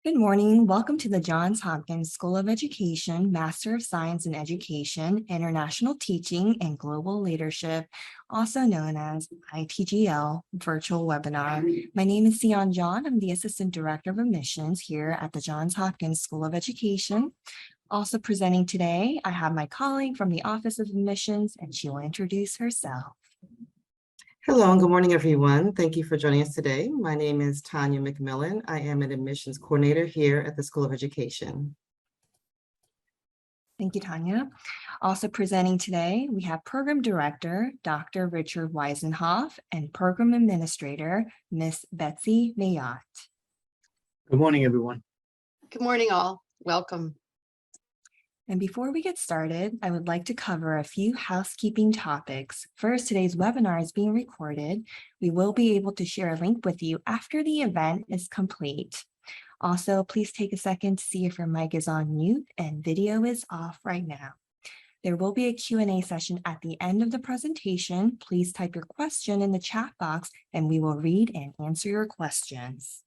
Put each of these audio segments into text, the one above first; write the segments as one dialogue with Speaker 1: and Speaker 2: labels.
Speaker 1: Good morning. Welcome to the Johns Hopkins School of Education, Master of Science in Education, International Teaching, and Global Leadership, also known as ITGL virtual webinar. My name is Sion John. I'm the Assistant Director of Admissions here at the Johns Hopkins School of Education. Also presenting today, I have my colleague from the Office of Admissions, and she will introduce herself.
Speaker 2: Hello and good morning, everyone. Thank you for joining us today. My name is Tanya McMillan. I am an admissions coordinator here at the School of Education.
Speaker 1: Thank you, Tanya. Also presenting today, we have Program Director, Dr. Richard Weisenhoff, and Program Administrator, Ms. Betsy Mayotte.
Speaker 3: Good morning, everyone.
Speaker 4: Good morning, all. Welcome.
Speaker 1: And before we get started, I would like to cover a few housekeeping topics. First, today's webinar is being recorded. We will be able to share a link with you after the event is complete. Also, please take a second to see if your mic is on mute and video is off right now. There will be a Q&A session at the end of the presentation. Please type your question in the chat box and we will read and answer your questions.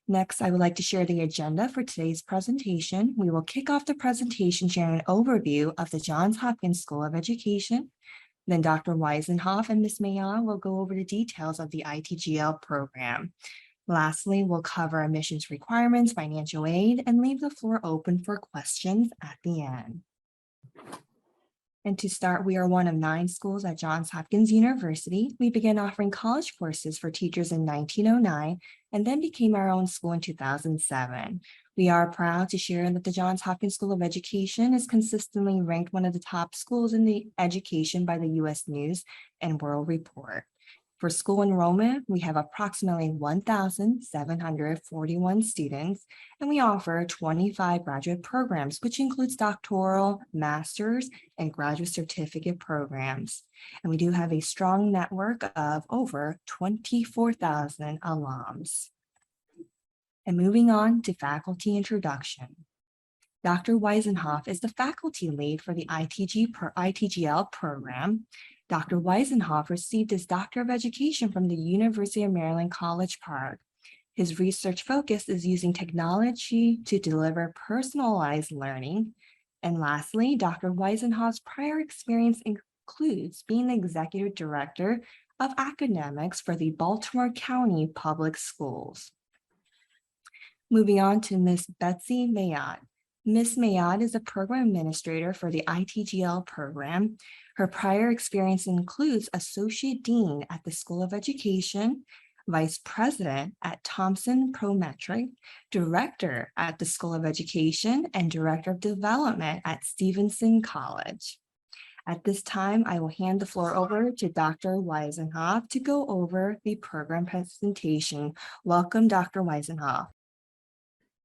Speaker 1: Next, I would like to share the agenda for today's presentation. We will kick off the presentation sharing an overview of the Johns Hopkins School of Education. Then Dr. Weisenhoff and Ms. Mayotte will go over the details of the ITGL program. Lastly, we'll cover admissions requirements, financial aid, and leave the floor open for questions at the end. And to start, we are one of 9 schools at Johns Hopkins University. We began offering college courses for teachers in 1909 and then became our own school in 2007. We are proud to share that the Johns Hopkins School of Education is consistently ranked one of the top schools in the education by the U.S. News and World Report. For school enrollment, we have approximately 1,741 students, and we offer 25 graduate programs, which includes doctoral, master's, and graduate certificate programs. And we do have a strong network of over 24,000 alums. And moving on to faculty introduction. Dr. Weisenhoff is the faculty lead for the ITGL program. Dr. Weisenhoff received his Doctor of Education from the University of Maryland College Park. His research focus is using technology to deliver personalized learning. And lastly, Dr. Weisenhoff's prior experience includes being the Executive Director of Academics for the Baltimore County Public Schools. Moving on to Ms. Betsy Mayotte. Ms. Mayotte is a program administrator for the ITGL program. Her prior experience includes Associate Dean at the School of Education, Vice President at Thompson Prometric, Director at the School of Education, and Director of Development at Stevenson College. At this time, I will hand the floor over to Dr. Weisenhoff to go over the program presentation. Welcome, Dr. Weisenhoff.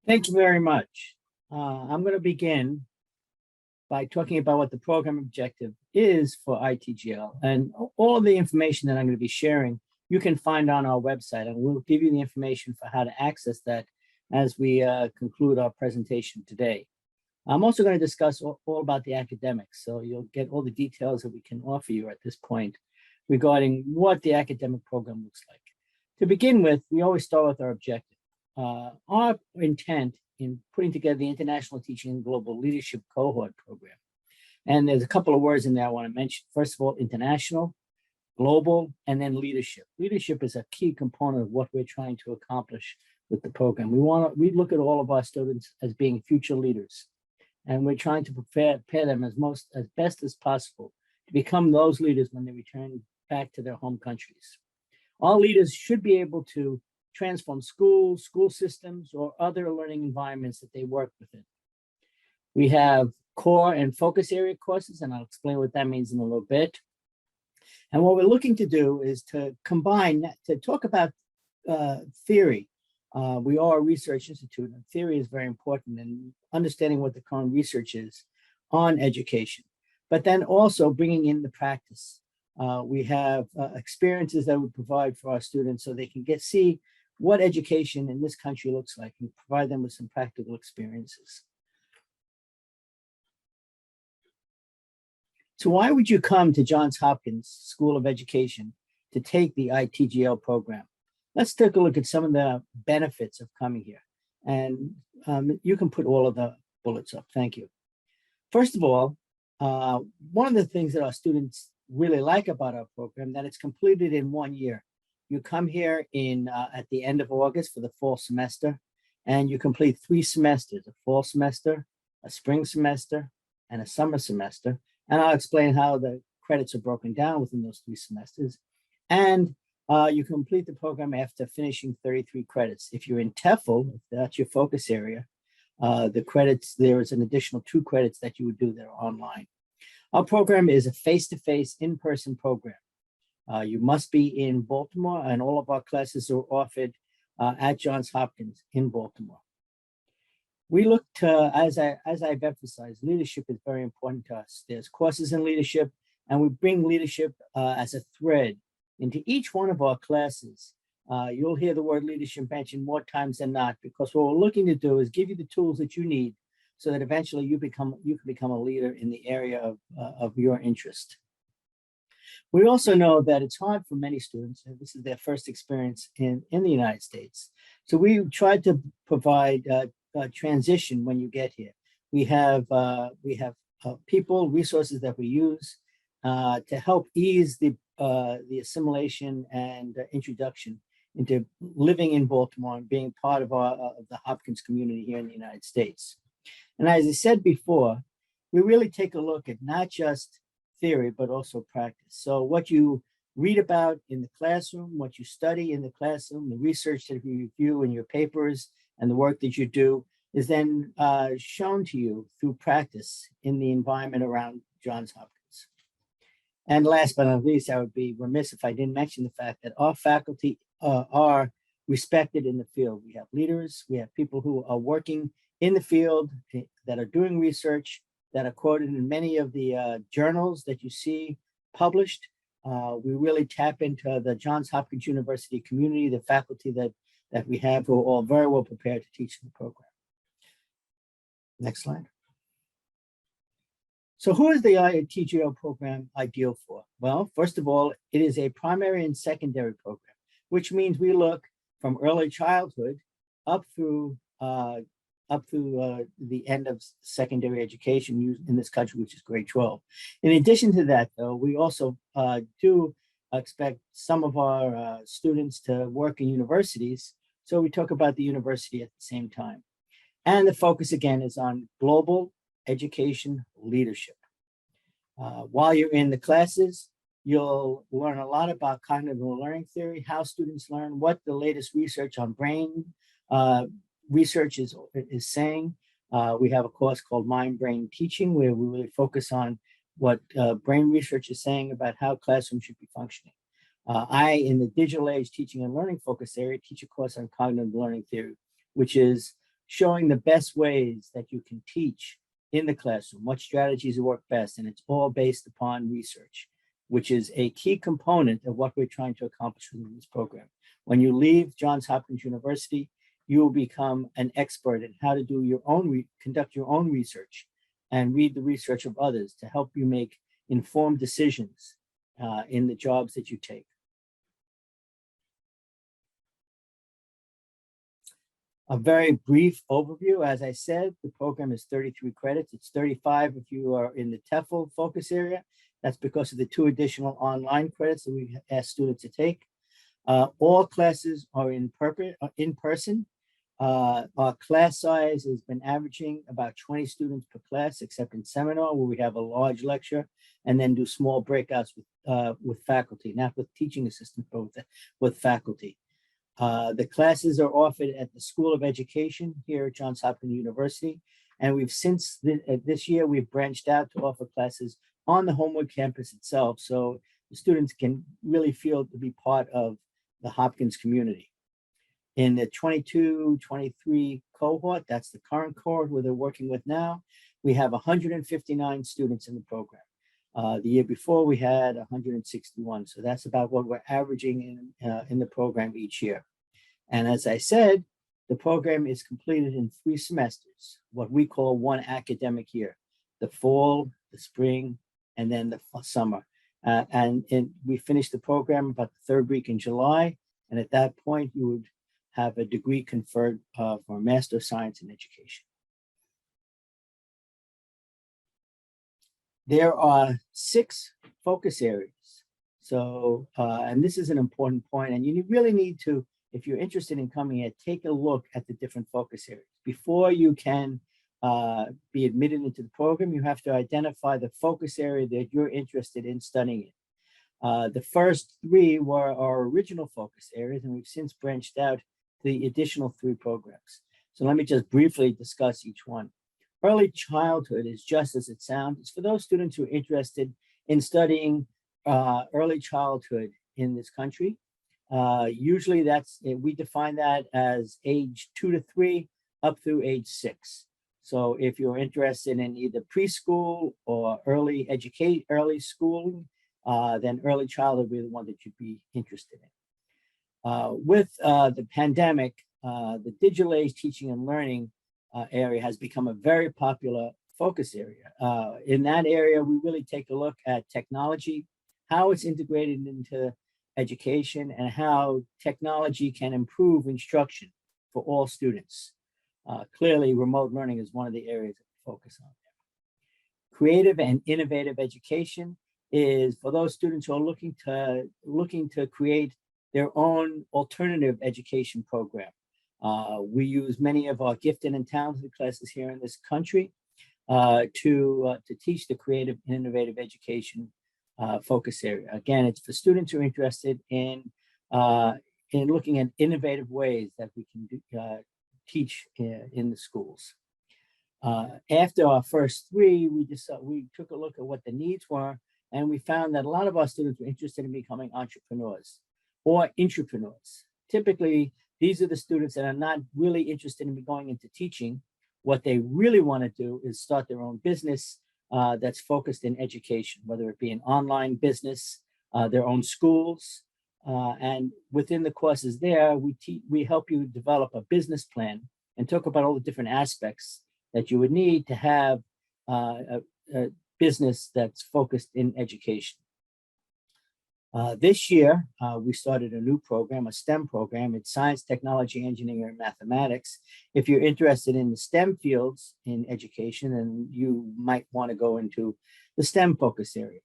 Speaker 3: Thank you very much. I'm going to begin by talking about what the program objective is for ITGL, and all of the information that I'm going to be sharing you can find on our website, and we'll give you the information for how to access that as we conclude our presentation today. I'm also going to discuss all about the academics, so you'll get all the details that we can offer you at this point regarding what the academic program looks like. To begin with, we always start with our objective. Our intent in putting together the International Teaching and Global Leadership Cohort program. And there's a couple of words in there I want to mention. First of all, international, global, and then leadership. Leadership is a key component of what we're trying to accomplish with the program. We look at all of our students as being future leaders, and we're trying to prepare them as best as possible to become those leaders when they return back to their home countries. All leaders should be able to transform schools, school systems, or other learning environments that they work within. We have core and focus area courses, and I'll explain what that means in a little bit. And what we're looking to do is to combine, to talk about theory. We are a research institute, and theory is very important in understanding what the current research is on education, but then also bringing in the practice. We have experiences that we provide for our students so they can see what education in this country looks like and provide them with some practical experiences. So why would you come to Johns Hopkins School of Education to take the ITGL program? Let's take a look at some of the benefits of coming here. And you can put all of the bullets up. Thank you. First of all, one of the things that our students really like about our program, that it's completed in 1 year. You come here at the end of August for the fall semester, and you complete 3 semesters, a fall semester, a spring semester, and a summer semester. And I'll explain how the credits are broken down within those 3 semesters. And you complete the program after finishing 33 credits. If you're in TEFL, if that's your focus area, the credits, there is an additional 2 credits that you would do that are online. Our program is a face-to-face, in-person program. You must be in Baltimore, and all of our classes are offered at Johns Hopkins in Baltimore. We look to, as I've emphasized, leadership is very important to us. There's courses in leadership, and we bring leadership as a thread into each one of our classes. You'll hear the word leadership mentioned more times than not, because what we're looking to do is give you the tools that you need so that eventually you can become a leader in the area of your interest. We also know that it's hard for many students, and this is their first experience in the United States. So we tried to provide a transition when you get here. We have people, resources that we use to help ease the assimilation and introduction into living in Baltimore and being part of the Hopkins community here in the United States. And as I said before, we really take a look at not just theory, but also practice. So what you read about in the classroom, what you study in the classroom, the research that you review in your papers, and the work that you do is then shown to you through practice in the environment around Johns Hopkins. And last but not least, I would be remiss if I didn't mention the fact that our faculty are respected in the field. We have leaders, we have people who are working in the field that are doing research, that are quoted in many of the journals that you see published. We really tap into the Johns Hopkins University community, the faculty that we have who are all very well prepared to teach the program. Next slide. So who is the ITGL program ideal for? Well, first of all, it is a primary and secondary program, which means we look from early childhood up through the end of secondary education in this country, which is grade 12. In addition to that, though, we also do expect some of our students to work in universities. So we talk about the university at the same time. And the focus again is on global education leadership. While you're in the classes, you'll learn a lot about cognitive learning theory, how students learn, what the latest research on brain research is saying. We have a course called Mind Brain Teaching, where we really focus on what brain research is saying about how classrooms should be functioning. In the digital age teaching and learning focus area, teach a course on cognitive learning theory, which is showing the best ways that you can teach in the classroom, what strategies work best, and it's all based upon research, which is a key component of what we're trying to accomplish within this program. When you leave Johns Hopkins University, you will become an expert in how to do your own, conduct your own research and read the research of others to help you make informed decisions in the jobs that you take. A very brief overview. As I said, the program is 33 credits. It's 35 if you are in the TEFL focus area. That's because of the 2 additional online credits that we ask students to take. All classes are in person. Our class size has been averaging about 20 students per class, except in seminar where we have a large lecture and then do small breakouts with faculty, not with teaching assistants, but with faculty. The classes are offered at the School of Education here at Johns Hopkins University. And we've since this year, we've branched out to offer classes on the Homewood campus itself. So the students can really feel to be part of the Hopkins community. In the 22-23 cohort, that's the current cohort where they're working with now, we have 159 students in the program. The year before we had 161. So that's about what we're averaging in the program each year. And as I said, the program is completed in 3 semesters, what we call 1 academic year, the fall, the spring, and then the summer. We finished the program about the 3rd week in July. And at that point, you would have a degree conferred for a Master of Science in Education. There are 6 focus areas. So, and this is an important point, and you really need to, if you're interested in coming here, take a look at the different focus areas. Before you can be admitted into the program, you have to identify the focus area that you're interested in studying in. The first 3 were our original focus areas, and we've since branched out to the additional 3 programs. So let me just briefly discuss each one. Early childhood is just as it sounds. It's for those students who are interested in studying early childhood in this country. Usually we define that as age 2 to 3 up through age 6. So if you're interested in either preschool or early schooling, then early childhood would be the one that you'd be interested in. With the pandemic, the digital age teaching and learning area has become a very popular focus area. In that area, we really take a look at technology, how it's integrated into education, and how technology can improve instruction for all students. Clearly, remote learning is one of the areas that we focus on. Creative and innovative education is for those students who are looking to create their own alternative education program. We use many of our gifted and talented classes here in this country to teach the creative and innovative education focus area. Again, it's for students who are interested in looking at innovative ways that we can teach in the schools. After our first 3, we took a look at what the needs were, and we found that a lot of our students were interested in becoming entrepreneurs or intrapreneurs. Typically, these are the students that are not really interested in going into teaching. What they really want to do is start their own business that's focused in education, whether it be an online business, their own schools, and within the courses there, we help you develop a business plan and talk about all the different aspects that you would need to have a business that's focused in education. This year, we started a new program, a STEM program. It's science, technology, engineering, and mathematics. If you're interested in the STEM fields in education, then you might want to go into the STEM focus area.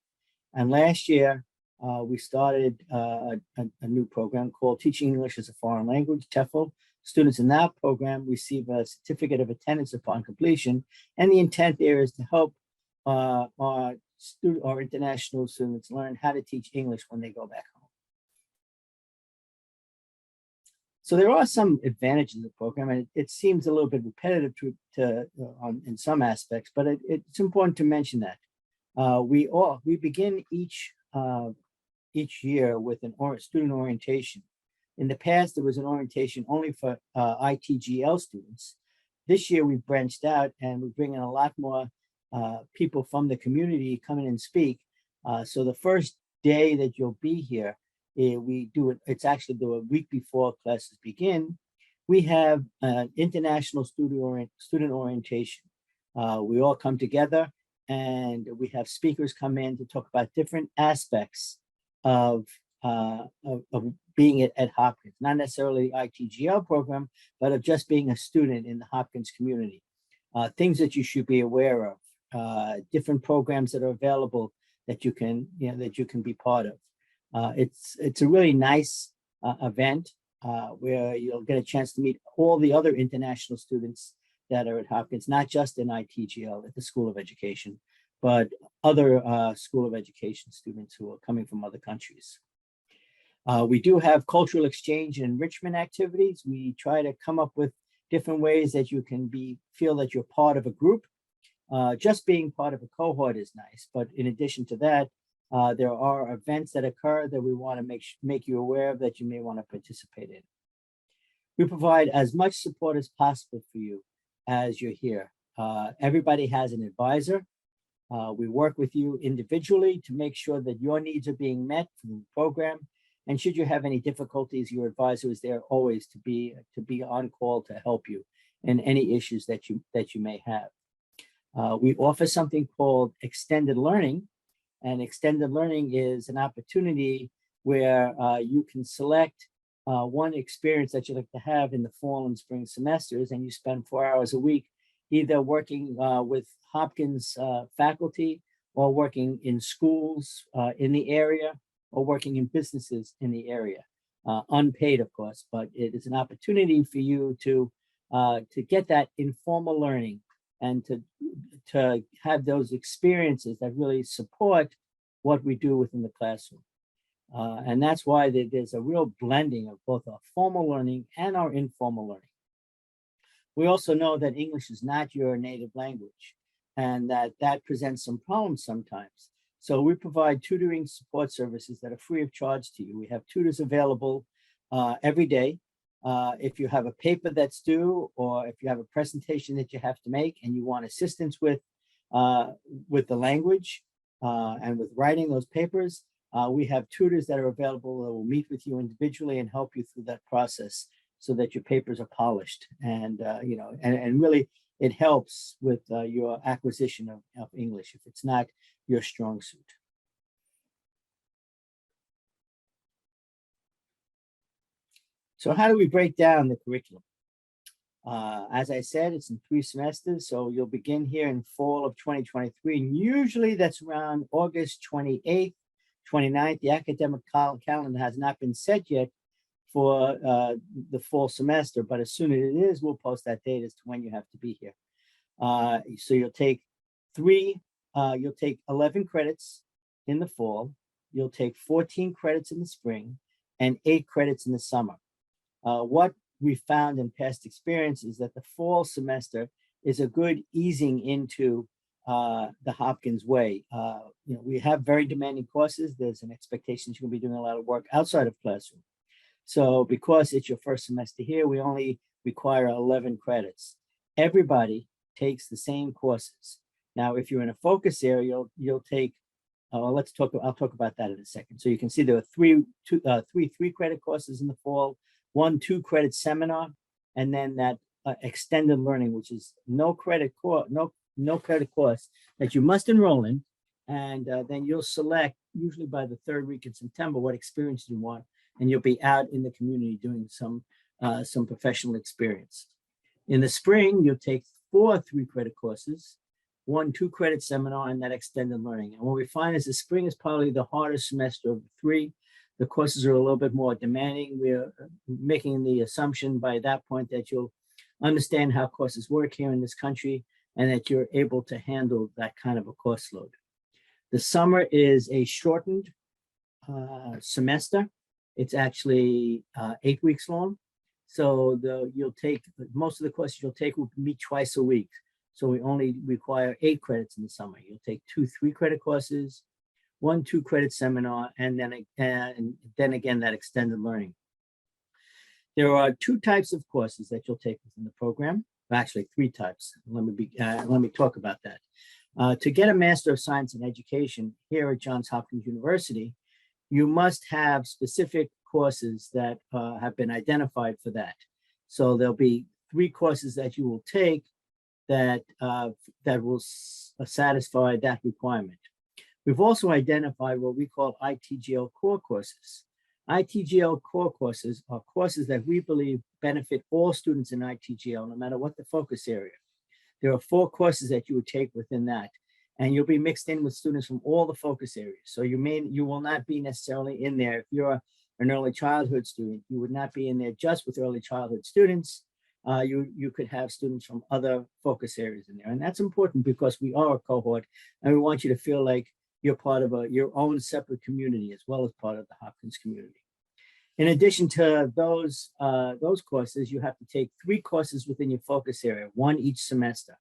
Speaker 3: And last year, we started a new program called Teaching English as a Foreign Language, TEFL. Students in that program receive a certificate of attendance upon completion. And the intent there is to help our international students learn how to teach English when they go back home. So there are some advantages of the program, and it seems a little bit repetitive in some aspects, but it's important to mention that we begin each year with a student orientation. In the past, there was an orientation only for ITGL students. This year, we've branched out and we bring in a lot more people from the community come in and speak. So the first day that you'll be here, it's actually a week before classes begin. We have an international student orientation. We all come together and we have speakers come in to talk about different aspects of being at Hopkins, not necessarily the ITGL program, but of just being a student in the Hopkins community. Things that you should be aware of. Different programs that are available that you can be part of. It's a really nice event where you'll get a chance to meet all the other international students that are at Hopkins, not just in ITGL at the School of Education, but other School of Education students who are coming from other countries. We do have cultural exchange and enrichment activities. We try to come up with different ways that you can feel that you're part of a group. Just being part of a cohort is nice, but in addition to that, there are events that occur that we want to make you aware of that you may want to participate in. We provide as much support as possible for you as you're here. Everybody has an advisor. We work with you individually to make sure that your needs are being met through the program. And should you have any difficulties, your advisor is there always to be on call to help you in any issues that you may have. We offer something called extended learning, and extended learning is an opportunity where you can select one experience that you like to have in the fall and spring semesters, and you spend 4 hours a week either working with Hopkins faculty or working in schools in the area or working in businesses in the area. Unpaid, of course, but it is an opportunity for you to get that informal learning and to have those experiences that really support what we do within the classroom. And that's why there's a real blending of both our formal learning and our informal learning. We also know that English is not your native language and that presents some problems sometimes. So we provide tutoring support services that are free of charge to you. We have tutors available every day. If you have a paper that's due, or if you have a presentation that you have to make and you want assistance with the language and with writing those papers, we have tutors that are available that will meet with you individually and help you through that process so that your papers are polished. And, and really it helps with your acquisition of English if it's not your strong suit. So how do we break down the curriculum? As I said, it's in 3 semesters. So you'll begin here in fall of 2023. And usually that's around August 28th, 29th. The academic calendar has not been set yet for the fall semester, but as soon as it is, we'll post that date as to when you have to be here. So you'll take 11 credits in the fall. You'll take 14 credits in the spring and 8 credits in the summer. What we found in past experience is that the fall semester is a good easing into the Hopkins way. We have very demanding courses. There's an expectation you're going to be doing a lot of work outside of classroom. So because it's your first semester here, we only require 11 credits. Everybody takes the same courses. Now, if you're in a focus area, you'll take, I'll talk about that in a second. So you can see there are three 3-credit courses in the fall, 1 2-credit seminar, and then that extended learning, which is no credit course that you must enroll in. And then you'll select, usually by the 3rd week in September, what experience you want, and you'll be out in the community doing some professional experience. In the spring, you'll take 4 3-credit courses, 1 2-credit seminar, and that extended learning. And what we find is the spring is probably the hardest semester of the 3. The courses are a little bit more demanding. We're making the assumption by that point that you'll understand how courses work here in this country and that you're able to handle that kind of a course load. The summer is a shortened semester. It's actually 8 weeks long. So you'll take, most of the courses you'll take will meet twice a week. So we only require 8 credits in the summer. You'll take 2 3-credit courses, 1 2-credit seminar, and then again that extended learning. There are 2 types of courses that you'll take within the program. Actually, 3 types. Let me talk about that. To get a Master of Science in Education here at Johns Hopkins University, you must have specific courses that have been identified for that. So there'll be 3 courses that you will take that will satisfy that requirement. We've also identified what we call ITGL core courses. ITGL core courses are courses that we believe benefit all students in ITGL, no matter what the focus area. There are 4 courses that you would take within that, and you'll be mixed in with students from all the focus areas. So you will not be necessarily in there. If you're an early childhood student, you would not be in there just with early childhood students. You could have students from other focus areas in there. And that's important because we are a cohort and we want you to feel like you're part of your own separate community as well as part of the Hopkins community. In addition to those courses, you have to take 3 courses within your focus area, 1 each semester.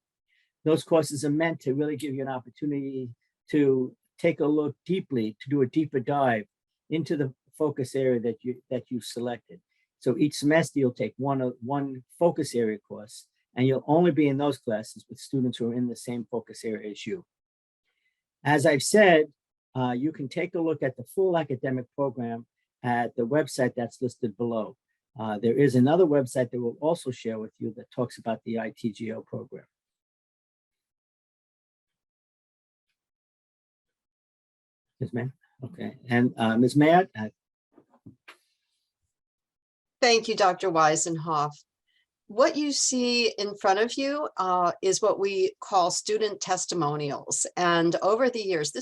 Speaker 3: Those courses are meant to really give you an opportunity to take a look deeply, to do a deeper dive into the focus area that you've selected. So each semester you'll take one focus area course, and you'll only be in those classes with students who are in the same focus area as you. As I've said, you can take a look at the full academic program at the website that's listed below. There is another website that we'll also share with you that talks about the ITGL program. Ms. Mayor? Okay, and Ms. Mayor,
Speaker 4: Thank you, Dr. Weisenhoff. What you see in front of you is what we call student testimonials. And over the years,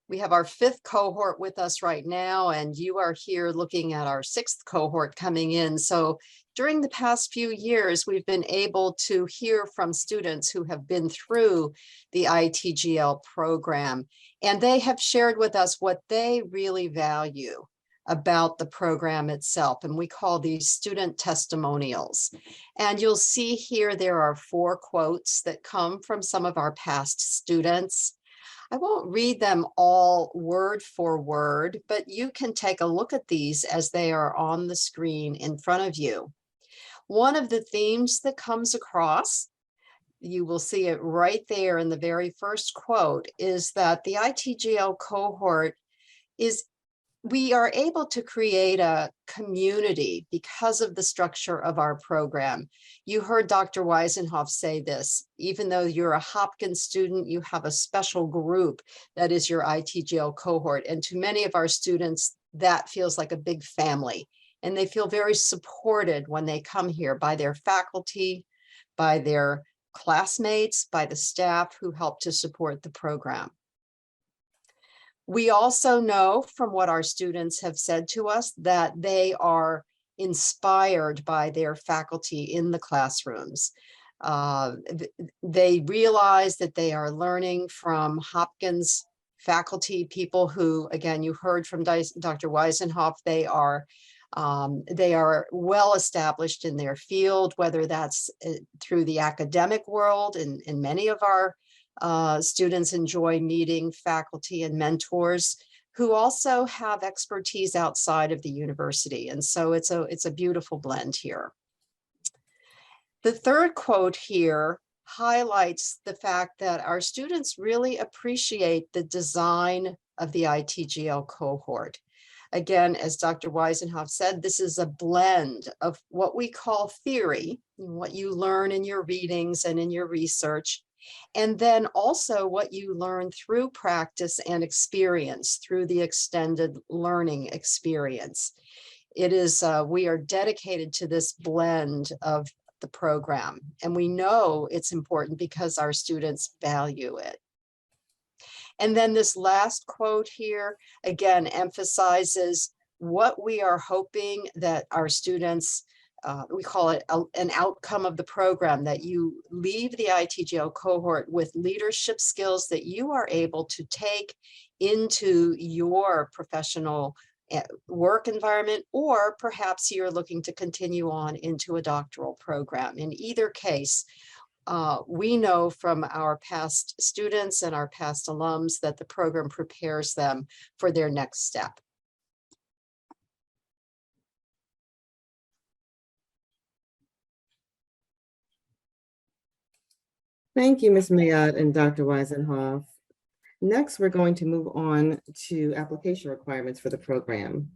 Speaker 4: we have our 5th cohort with us right now, and you are here looking at our 6th cohort coming in. So during the past few years, we've been able to hear from students who have been through the ITGL program, and they have shared with us what they really value about the program itself. And we call these student testimonials. And you'll see here, there are 4 quotes that come from some of our past students. I won't read them all word for word, but you can take a look at these as they are on the screen in front of you. One of the themes that comes across, you will see it right there in the very first quote, is that the ITGL cohort we are able to create a community because of the structure of our program. You heard Dr. Weisenhoff say this: even though you're a Hopkins student, you have a special group that is your ITGL cohort. And to many of our students, that feels like a big family. And they feel very supported when they come here by their faculty, by their classmates, by the staff who help to support the program. We also know from what our students have said to us that they are inspired by their faculty in the classrooms. They realize that they are learning from Hopkins faculty, people who, again, you heard from Dr. Weisenhoff, they are well established in their field, whether that's through the academic world, and many of our students enjoy meeting faculty and mentors who also have expertise outside of the university. And so it's a beautiful blend here. The third quote here highlights the fact that our students really appreciate the design of the ITGL cohort. Again, as Dr. Weisenhoff said, this is a blend of what we call theory, what you learn in your readings and in your research, and then also what you learn through practice and experience, through the extended learning experience. It is, we are dedicated to this blend of the program, and we know it's important because our students value it. And then this last quote here, again, emphasizes what we are hoping that our students, we call it an outcome of the program, that you leave the ITGL cohort with leadership skills that you are able to take into your professional work environment, or perhaps you're looking to continue on into a doctoral program. In either case, we know from our past students and our past alums that the program prepares them for their next step.
Speaker 2: Thank you, Ms. Mayott and Dr. Weisenhoff. Next, we're going to move on to application requirements for the program.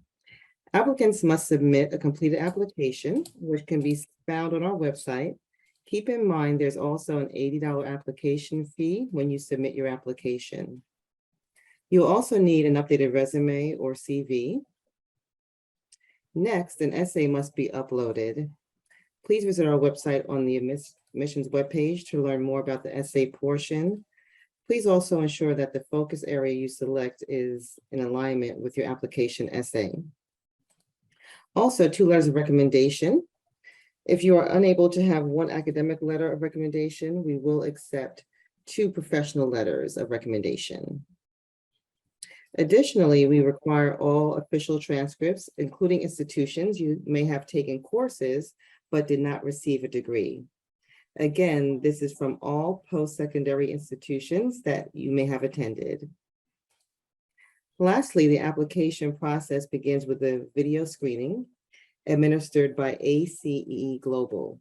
Speaker 2: Applicants must submit a completed application, which can be found on our website. Keep in mind, there's also an $80 application fee when you submit your application. You'll also need an updated resume or CV. Next, an essay must be uploaded. Please visit our website on the admissions webpage to learn more about the essay portion. Please also ensure that the focus area you select is in alignment with your application essay. Also, 2 letters of recommendation. If you are unable to have 1 academic letter of recommendation, we will accept 2 professional letters of recommendation. Additionally, we require all official transcripts, including institutions you may have taken courses but did not receive a degree. Again, this is from all post-secondary institutions that you may have attended. Lastly, the application process begins with a video screening administered by ACE Global.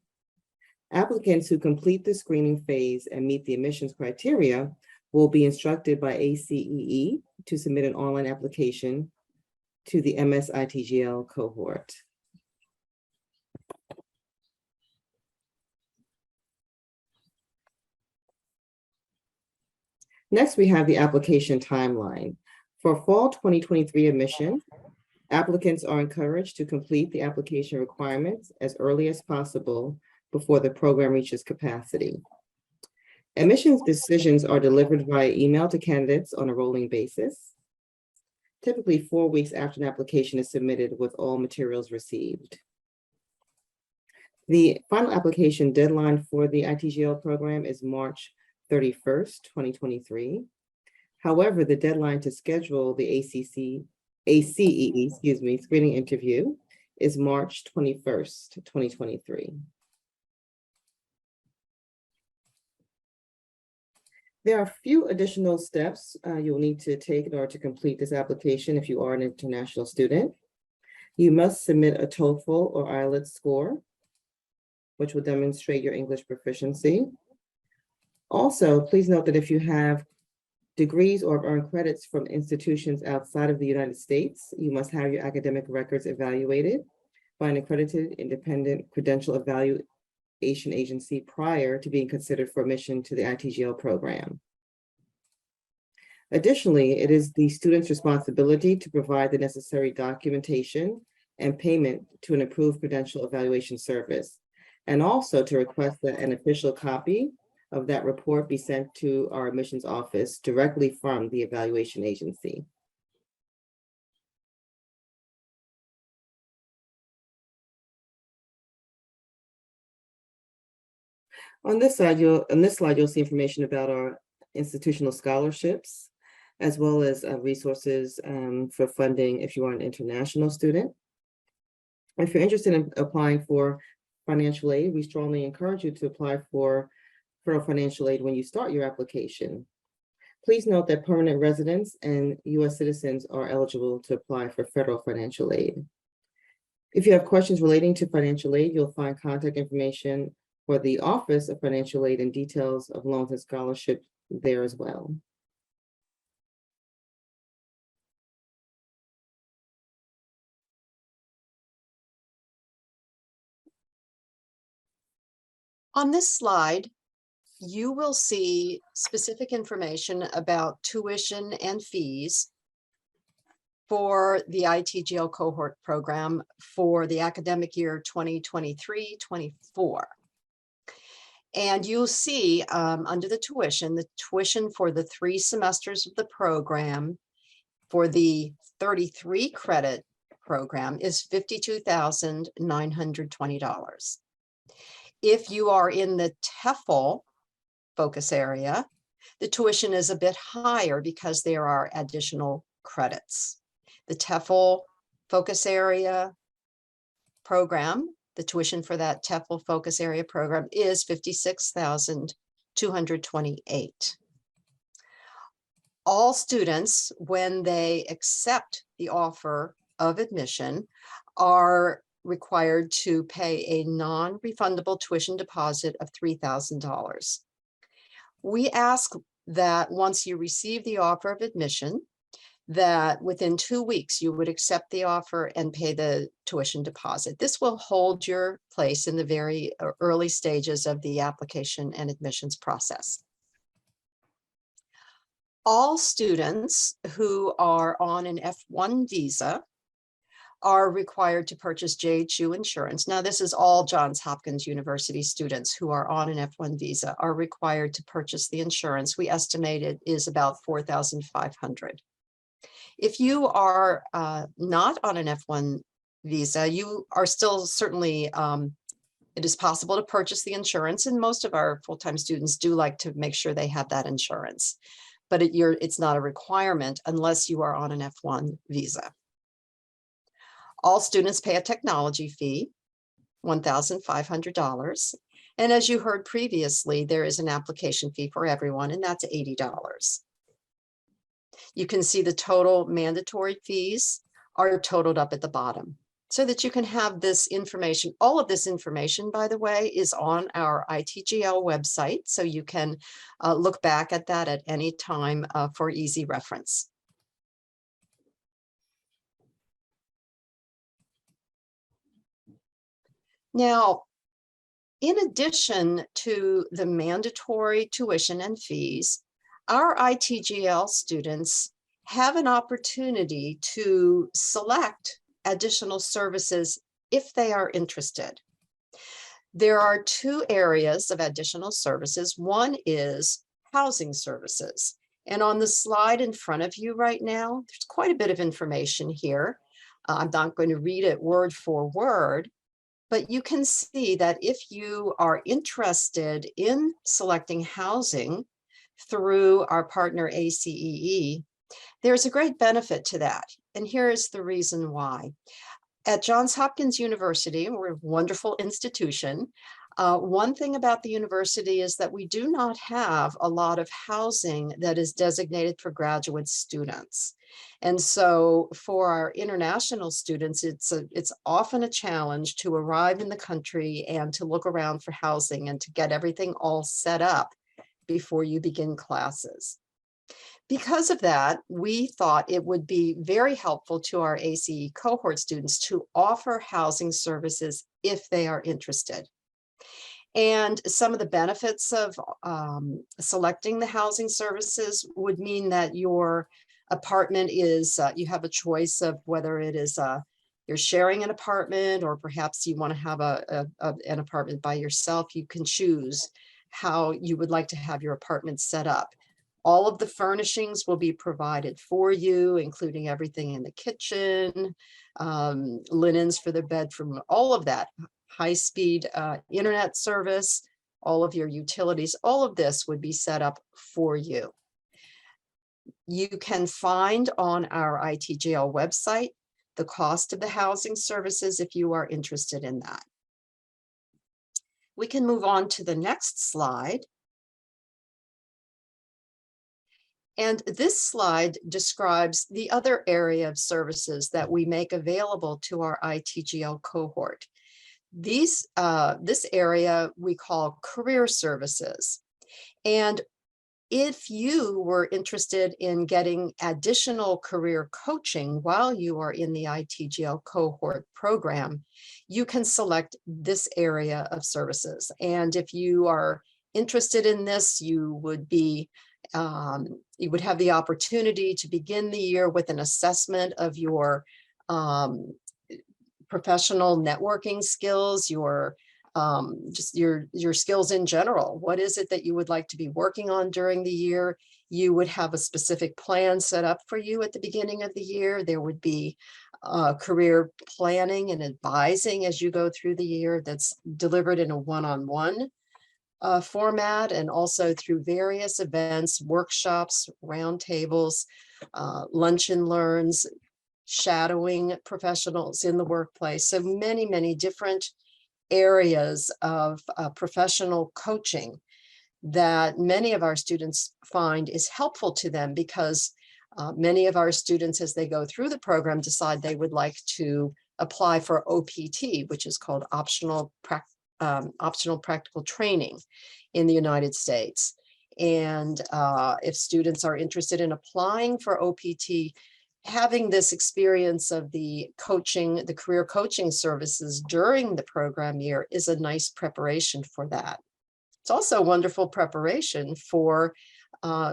Speaker 2: Applicants who complete the screening phase and meet the admissions criteria will be instructed by ACE to submit an online application to the MS-ITGL cohort. Next, we have the application timeline. For fall 2023 admission, Applicants are encouraged to complete the application requirements as early as possible before the program reaches capacity. Admissions decisions are delivered via email to candidates on a rolling basis, typically 4 weeks after an application is submitted with all materials received. The final application deadline for the ITGL program is March 31st, 2023. However, the deadline to schedule the ACEE screening interview is March 21st, 2023. There are a few additional steps you'll need to take in order to complete this application if you are an international student. You must submit a TOEFL or IELTS score, which will demonstrate your English proficiency. Also, please note that if you have degrees or earned credits from institutions outside of the United States, you must have your academic records evaluated by an accredited independent credential evaluation agency prior to being considered for admission to the ITGL program. Additionally, it is the student's responsibility to provide the necessary documentation and payment to an approved credential evaluation service, and also to request that an official copy of that report be sent to our admissions office directly from the evaluation agency. On this slide, you'll see information about our institutional scholarships, as well as resources for funding if you are an international student. If you're interested in applying for financial aid, we strongly encourage you to apply for federal financial aid when you start your application. Please note that permanent residents and U.S. citizens are eligible to apply for federal financial aid. If you have questions relating to financial aid, you'll find contact information for the Office of Financial Aid and details of loans and scholarships there as well.
Speaker 4: On this slide, you will see specific information about tuition and fees for the ITGL cohort program for the academic year 2023-24. And you'll see under the tuition for the 3 semesters of the program for the 33 credit program is $52,920. If you are in the TEFL focus area, the tuition is a bit higher because there are additional credits. The TEFL focus area program, the tuition for that TEFL focus area program is $56,228. All students, when they accept the offer of admission, are required to pay a non-refundable tuition deposit of $3,000. We ask that once you receive the offer of admission, that within 2 weeks you would accept the offer and pay the tuition deposit. This will hold your place in the very early stages of the application and admissions process. All students who are on an F1 visa are required to purchase JHU insurance. Now, this is all Johns Hopkins University students who are on an F1 visa are required to purchase the insurance. We estimate it is about $4,500. If you are not on an F1 visa, you are still certainly, it is possible to purchase the insurance, and most of our full-time students do like to make sure they have that insurance, but it's not a requirement unless you are on an F1 visa. All students pay a technology fee, $1,500. And as you heard previously, there is an application fee for everyone, and that's $80. You can see the total mandatory fees are totaled up at the bottom so that you can have this information. All of this information, by the way, is on our ITGL website, so you can look back at that at any time for easy reference. Now, in addition to the mandatory tuition and fees, our ITGL students have an opportunity to select additional services if they are interested. There are two areas of additional services. One is housing services. And on the slide in front of you right now, there's quite a bit of information here. I'm not going to read it word for word, but you can see that if you are interested in selecting housing through our partner ACEE, there's a great benefit to that. And here is the reason why. At Johns Hopkins University, we're a wonderful institution. One thing about the university is that we do not have a lot of housing that is designated for graduate students. And so for our international students, it's often a challenge to arrive in the country and to look around for housing and to get everything all set up before you begin classes. Because of that, we thought it would be very helpful to our ACE cohort students to offer housing services if they are interested. And some of the benefits of selecting the housing services would mean that your apartment is, you have a choice of whether it is you're sharing an apartment, or perhaps you want to have an apartment by yourself. You can choose how you would like to have your apartment set up. All of the furnishings will be provided for you, including everything in the kitchen, linens for the bedroom, all of that, high-speed internet service, all of your utilities, all of this would be set up for you. You can find on our ITGL website the cost of the housing services if you are interested in that. We can move on to the next slide. And this slide describes the other area of services that we make available to our ITGL cohort. This area we call career services. And if you were interested in getting additional career coaching while you are in the ITGL cohort program, you can select this area of services. And if you are interested in this, you would have the opportunity to begin the year with an assessment of your professional networking skills, just your skills in general. What is it that you would like to be working on during the year? You would have a specific plan set up for you at the beginning of the year. There would be career planning and advising as you go through the year that's delivered in a one-on-one format, and also through various events, workshops, roundtables, lunch and learns, shadowing professionals in the workplace. So many, many different areas of professional coaching that many of our students find is helpful to them, because many of our students, as they go through the program, decide they would like to apply for OPT, which is called optional practical training in the United States. And if students are interested in applying for OPT, having this experience of the career coaching services during the program year is a nice preparation for that. It's also a wonderful preparation for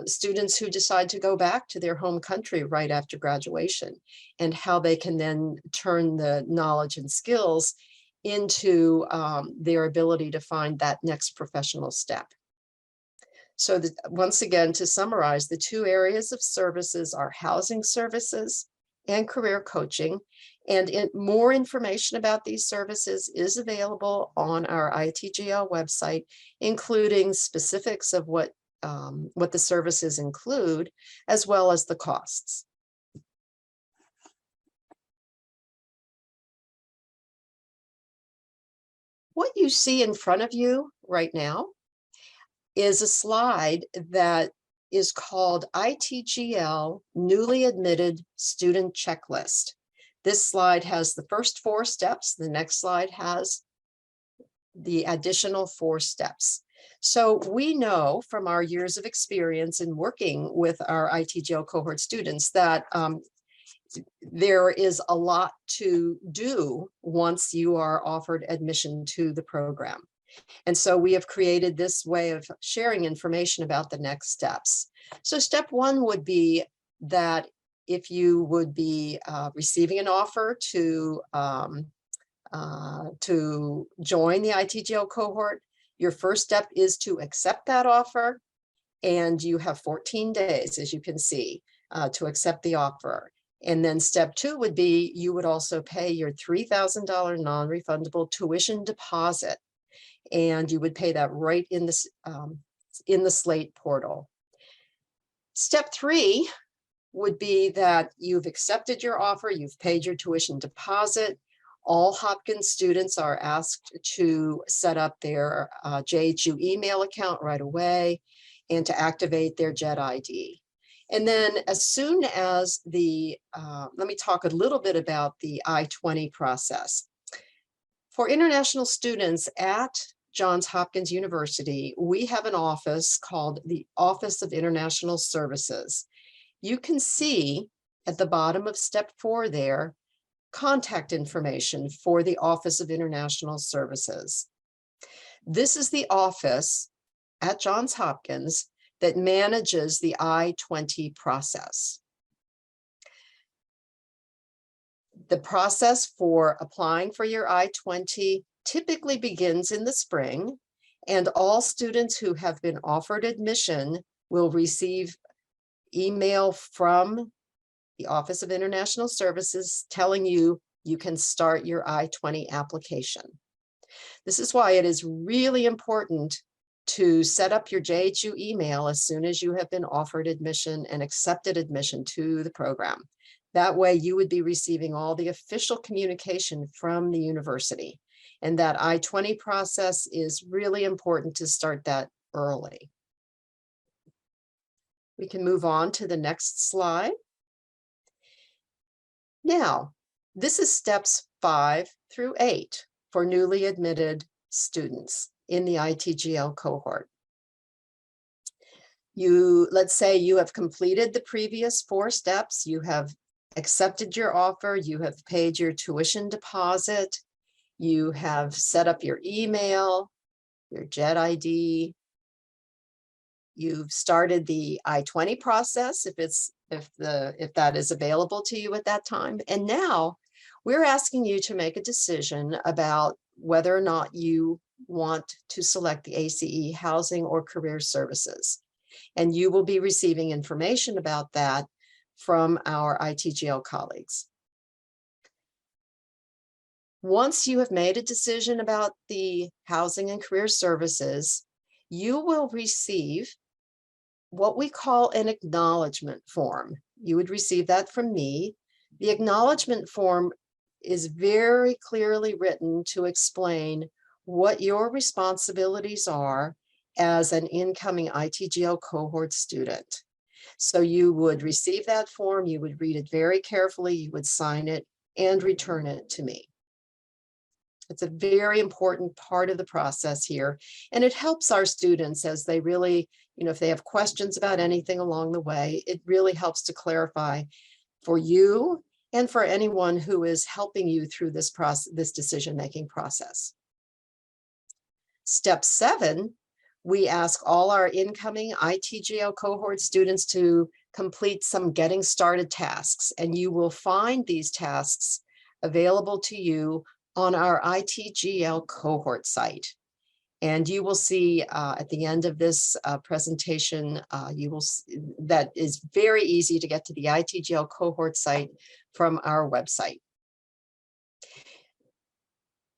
Speaker 4: students who decide to go back to their home country right after graduation, and how they can then turn the knowledge and skills into their ability to find that next professional step. So once again, to summarize, the two areas of services are housing services and career coaching. And more information about these services is available on our ITGL website, including specifics of what the services include, as well as the costs. What you see in front of you right now is a slide that is called ITGL Newly Admitted Student Checklist. This slide has the first 4 steps. The next slide has the additional 4 steps. So we know from our years of experience in working with our ITGL cohort students that there is a lot to do once you are offered admission to the program. And so we have created this way of sharing information about the next steps. So step 1 would be that if you would be receiving an offer to join the ITGL cohort, your first step is to accept that offer. And you have 14 days, as you can see, to accept the offer. And then step 2 would be, you would also pay your $3,000 non-refundable tuition deposit. And you would pay that right in the Slate portal. Step 3 would be that you've accepted your offer, you've paid your tuition deposit. All Hopkins students are asked to set up their JHU email account right away and to activate their JET ID. And then as soon as let me talk a little bit about the I-20 process. For international students at Johns Hopkins University, we have an office called the Office of International Services. You can see at the bottom of step 4 there, contact information for the Office of International Services. This is the office at Johns Hopkins that manages the I-20 process. The process for applying for your I-20 typically begins in the spring, and all students who have been offered admission will receive email from the Office of International Services telling you you can start your I-20 application. This is why it is really important to set up your JHU email as soon as you have been offered admission and accepted admission to the program. That way you would be receiving all the official communication from the university. And that I-20 process is really important to start that early. We can move on to the next slide. Now, this is steps 5 through 8 for newly admitted students in the ITGL cohort. Let's say you have completed the previous 4 steps. You have accepted your offer. You have paid your tuition deposit. You have set up your email, your JET ID. You've started the I-20 process if that is available to you at that time. And now we're asking you to make a decision about whether or not you want to select the ACE Housing or Career Services. And you will be receiving information about that from our ITGL colleagues. Once you have made a decision about the Housing and Career Services, you will receive what we call an acknowledgement form. You would receive that from me. The acknowledgement form is very clearly written to explain what your responsibilities are as an incoming ITGL cohort student. So you would receive that form, you would read it very carefully, you would sign it and return it to me. It's a very important part of the process here, and it helps our students as they really, if they have questions about anything along the way, it really helps to clarify for you and for anyone who is helping you through this process, this decision-making process. Step 7, we ask all our incoming ITGL cohort students to complete some getting started tasks, and you will find these tasks available to you on our ITGL cohort site. And you will see at the end of this presentation, that is very easy to get to the ITGL cohort site from our website.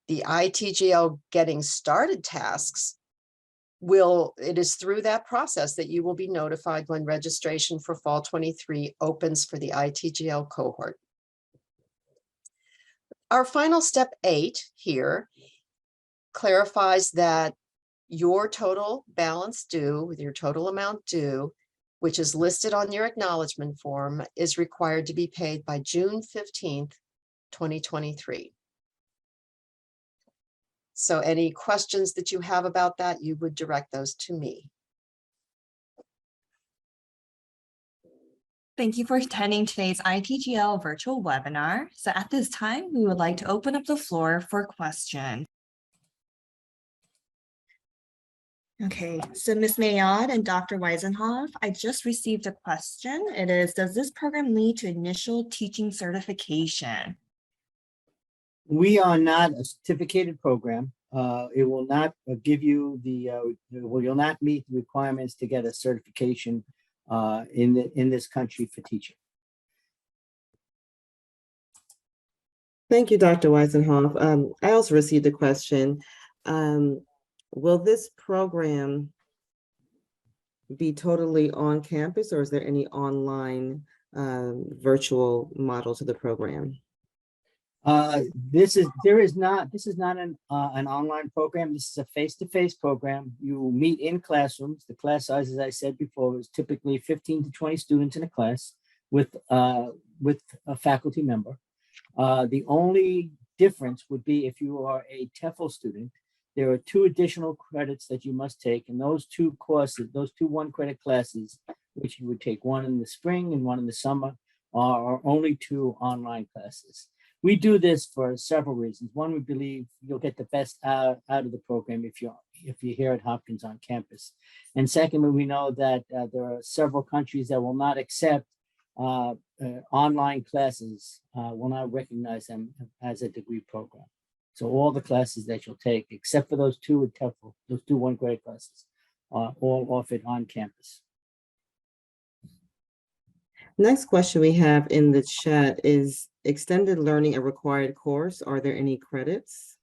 Speaker 4: The ITGL getting started tasks it is through that process that you will be notified when registration for fall 23 opens for the ITGL cohort. Our final step 8 here clarifies that your total balance due, with your total amount due, which is listed on your acknowledgement form, is required to be paid by June 15th, 2023. So any questions that you have about that, you would direct those to me.
Speaker 1: Thank you for attending today's ITGL virtual webinar. So at this time, we would like to open up the floor for questions. Okay, so Ms. Mayotte and Dr. Weisenhoff, I just received a question. It is, does this program lead to initial teaching certification?
Speaker 3: We are not a certificated program. It will not give you you'll not meet the requirements to get a certification in this country for teaching.
Speaker 2: Thank you, Dr. Weisenhoff. I also received a question. Will this program be totally on campus, or is there any online virtual model to the program?
Speaker 3: This is not an online program. This is a face-to-face program. You meet in classrooms. The class size, as I said before, is typically 15 to 20 students in a class with a faculty member. The only difference would be if you are a TEFL student. There are 2 additional credits that you must take, and those 2 courses, those 2 1-credit classes, which you would take one in the spring and one in the summer, are only 2 online classes. We do this for several reasons. One, we believe you'll get the best out of the program if you're here at Hopkins on campus. And secondly, we know that there are several countries that will not accept online classes, will not recognize them as a degree program. So all the classes that you'll take, except for those 2 at TEFL, those 2 1-credit classes, are all offered on campus.
Speaker 2: Next question we have in the chat is, extended learning a required course? Are there any credits?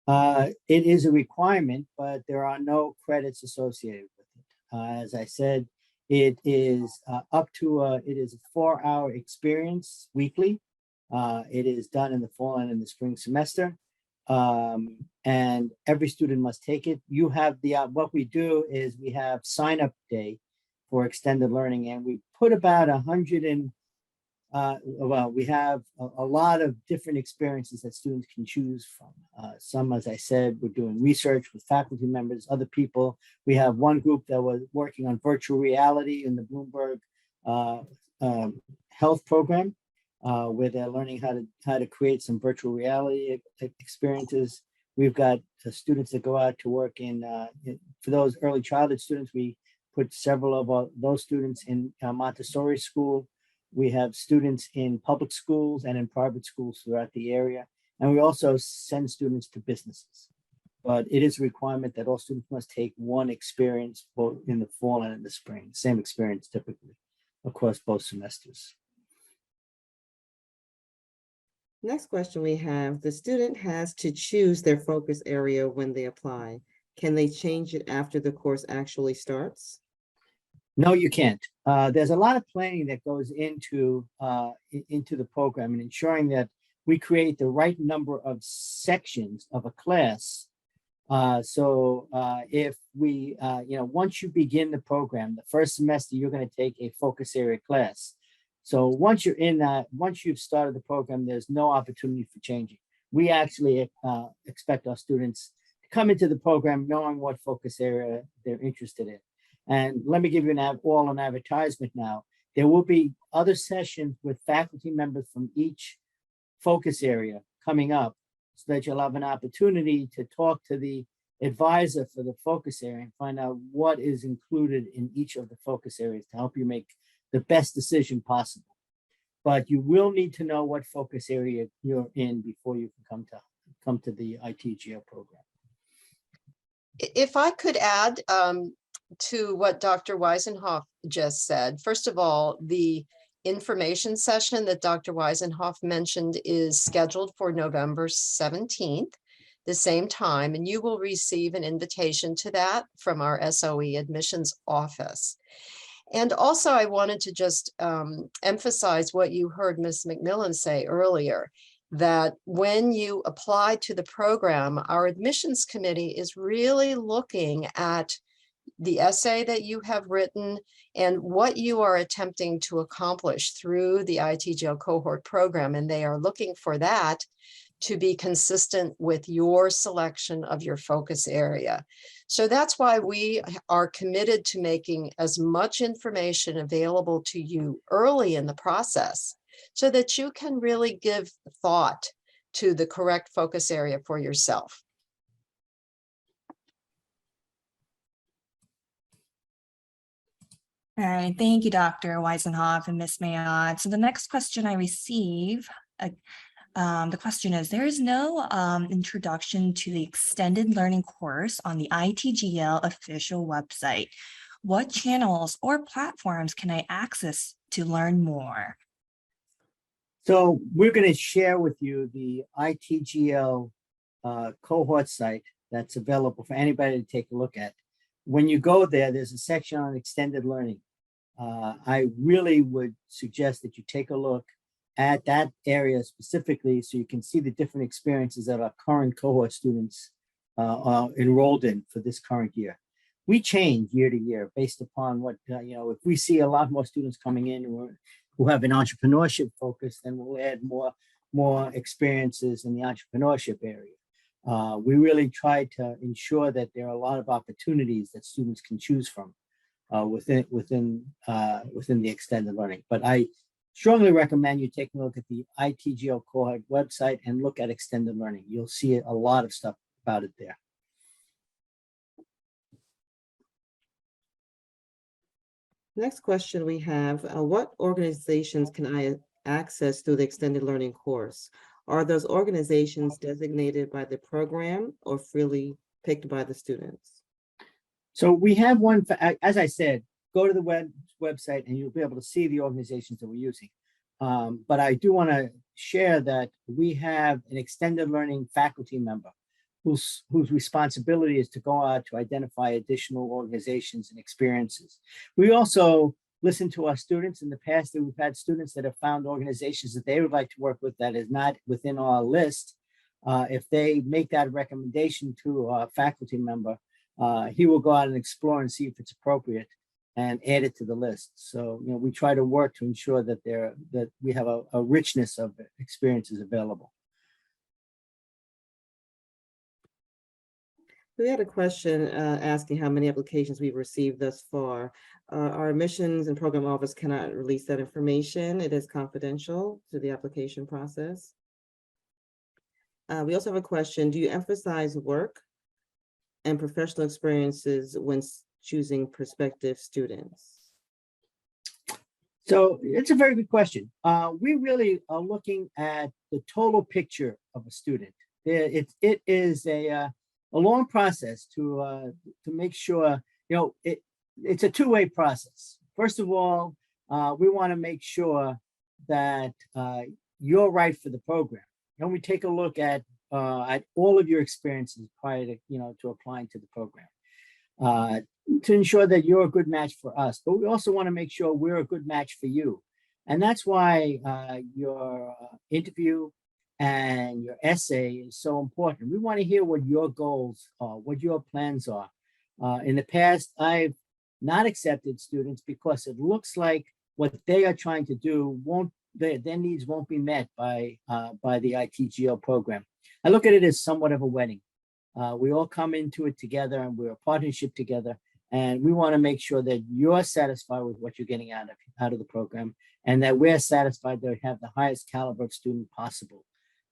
Speaker 3: It is a requirement, but there are no credits associated with it. As I said, it is it is a 4-hour experience weekly. It is done in the fall and in the spring semester. And every student must take it. You have what we do is we have sign-up day for extended learning, and we put about 100 and we have a lot of different experiences that students can choose from. Some, as I said, we're doing research with faculty members, other people. We have one group that was working on virtual reality in the Bloomberg health program, where they're learning how to create some virtual reality experiences. We've got students that go out to work for those early childhood students. We put several of those students in Montessori school. We have students in public schools and in private schools throughout the area. And we also send students to businesses. But it is a requirement that all students must take one experience both in the fall and in the spring, same experience typically across both semesters.
Speaker 2: Next question we have, the student has to choose their focus area when they apply. Can they change it after the course actually starts?
Speaker 3: No, you can't. There's a lot of planning that goes into the program and ensuring that we create the right number of sections of a class. If we, once you begin the program, the first semester, you're going to take a focus area class. So once you're in that, once you've started the program, there's no opportunity for changing. We actually expect our students to come into the program knowing what focus area they're interested in. And let me give you an advertisement now. There will be other sessions with faculty members from each focus area coming up, so that you'll have an opportunity to talk to the advisor for the focus area and find out what is included in each of the focus areas to help you make the best decision possible. But you will need to know what focus area you're in before you can come to the ITGL program.
Speaker 4: If I could add to what Dr. Weisenhoff just said, first of all, the information session that Dr. Weisenhoff mentioned is scheduled for November 17th, the same time, and you will receive an invitation to that from our SOE admissions office. And also, I wanted to just emphasize what you heard Ms. McMillan say earlier, that when you apply to the program, our admissions committee is really looking at the essay that you have written and what you are attempting to accomplish through the ITGL cohort program. And they are looking for that to be consistent with your selection of your focus area. So that's why we are committed to making as much information available to you early in the process so that you can really give thought to the correct focus area for yourself.
Speaker 1: All right, thank you, Dr. Weisenhoff and Ms. Mayotte. So the next question I receive, the question is, there is no introduction to the extended learning course on the ITGL official website. What channels or platforms can I access to learn more?
Speaker 3: So we're going to share with you the ITGL cohort site that's available for anybody to take a look at. When you go there, there's a section on extended learning. I really would suggest that you take a look at that area specifically so you can see the different experiences that our current cohort students are enrolled in for this current year. We change year to year based upon what, if we see a lot more students coming in who have an entrepreneurship focus, then we'll add more experiences in the entrepreneurship area. We really try to ensure that there are a lot of opportunities that students can choose from within the extended learning. But I strongly recommend you take a look at the ITGL cohort website and look at extended learning. You'll see a lot of stuff about it there.
Speaker 2: Next question we have, what organizations can I access through the extended learning course? Are those organizations designated by the program or freely picked by the students?
Speaker 3: So we have one, as I said, go to the website and you'll be able to see the organizations that we're using. But I do want to share that we have an extended learning faculty member whose responsibility is to go out to identify additional organizations and experiences. We also listen to our students. In the past, that we've had students that have found organizations that they would like to work with that is not within our list. If they make that recommendation to a faculty member, he will go out and explore and see if it's appropriate and add it to the list. So, we try to work to ensure that that we have a richness of experiences available.
Speaker 2: We had a question asking how many applications we've received thus far. Our admissions and program office cannot release that information. It is confidential to the application process. We also have a question, do you emphasize work and professional experiences when choosing prospective students?
Speaker 3: So it's a very good question. We really are looking at the total picture of a student. It is a long process to make sure, it's a two-way process. First of all, we want to make sure that you're right for the program. And we take a look at all of your experiences prior to, to applying to the program. To ensure that you're a good match for us, but we also want to make sure we're a good match for you. And that's why your interview and your essay is so important. We want to hear what your goals are, what your plans are. In the past, I've not accepted students because it looks like what they are trying to do their needs won't be met by the ITGL program. I look at it as somewhat of a wedding. We all come into it together and we're a partnership together. And we want to make sure that you're satisfied with what you're getting out of the program and that we're satisfied that we have the highest caliber of student possible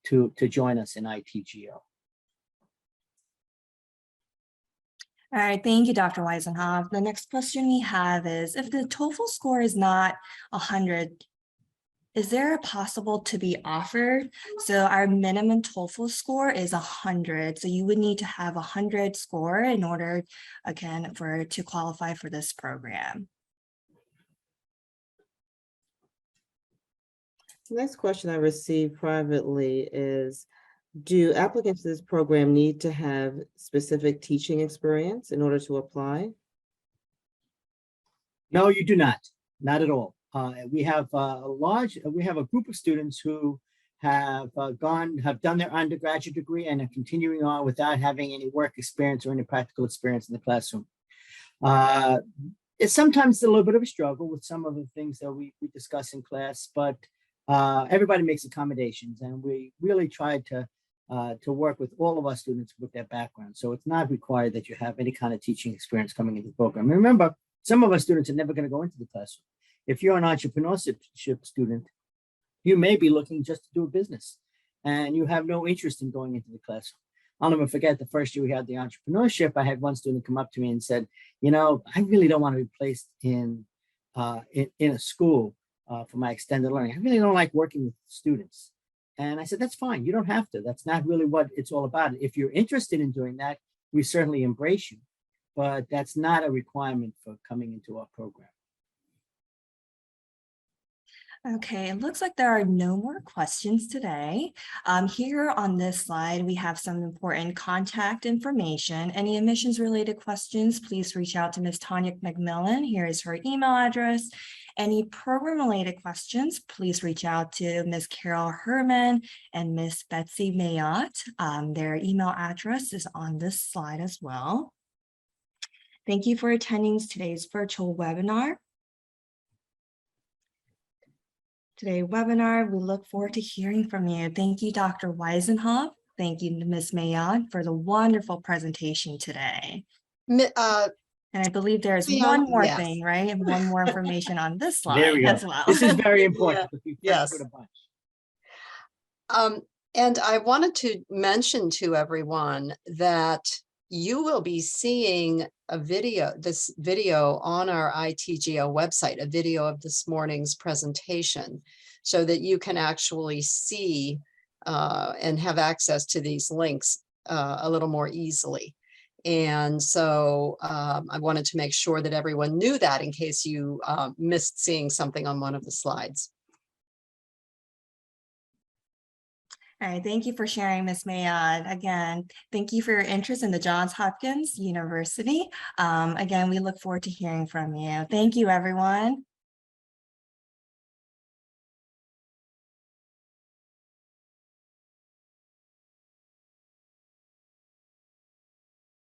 Speaker 3: to join us in ITGL.
Speaker 1: All right, thank you, Dr. Weisenhoff. The next question we have is, if the TOEFL score is not 100, is there possible to be offered? So our minimum TOEFL score is 100. So you would need to have 100 score in order, again, to qualify for this program.
Speaker 2: The next question I received privately is, do applicants to this program need to have specific teaching experience in order to apply?
Speaker 3: No, you do not at all. We have a group of students who have done their undergraduate degree and are continuing on without having any work experience or any practical experience in the classroom. It's sometimes a little bit of a struggle with some of the things that we discuss in class, but everybody makes accommodations, and we really try to work with all of our students with their background. So it's not required that you have any kind of teaching experience coming into the program. And remember, some of our students are never going to go into the classroom. If you're an entrepreneurship student, you may be looking just to do a business and you have no interest in going into the classroom. I'll never forget the first year we had the entrepreneurship. I had one student come up to me and said, I really don't want to be placed in in a school for my extended learning. I really don't like working with students. And I said, that's fine. You don't have to. That's not really what it's all about. If you're interested in doing that, we certainly embrace you. But that's not a requirement for coming into our program.
Speaker 1: Okay, it looks like there are no more questions today. Here on this slide, we have some important contact information. Any admissions related questions, please reach out to Ms. Tanya McMillan. Here is her email address. Any program related questions, please reach out to Ms. Carol Herman and Ms. Betsy Mayotte. Their email address is on this slide as well. Thank you for attending today's virtual webinar. Today's webinar, we look forward to hearing from you. Thank you, Dr. Weisenhoff. Thank you, Ms. Mayotte, for the wonderful presentation today. And I believe there's one more
Speaker 4: yes.
Speaker 1: thing, right? And one more information on this
Speaker 3: There
Speaker 1: slide
Speaker 3: we go.
Speaker 1: as well.
Speaker 3: This is very important.
Speaker 4: Yeah.
Speaker 3: We
Speaker 4: Yes.
Speaker 3: put a bunch.
Speaker 4: And I wanted to mention to everyone that you will be seeing this video on our ITGL website, a video of this morning's presentation, so that you can actually see and have access to these links a little more easily. And so I wanted to make sure that everyone knew that in case you missed seeing something on one of the slides.
Speaker 1: All right, thank you for sharing, Ms. Mayotte. Again, thank you for your interest in the Johns Hopkins University. Again, we look forward to hearing from you. Thank you, everyone.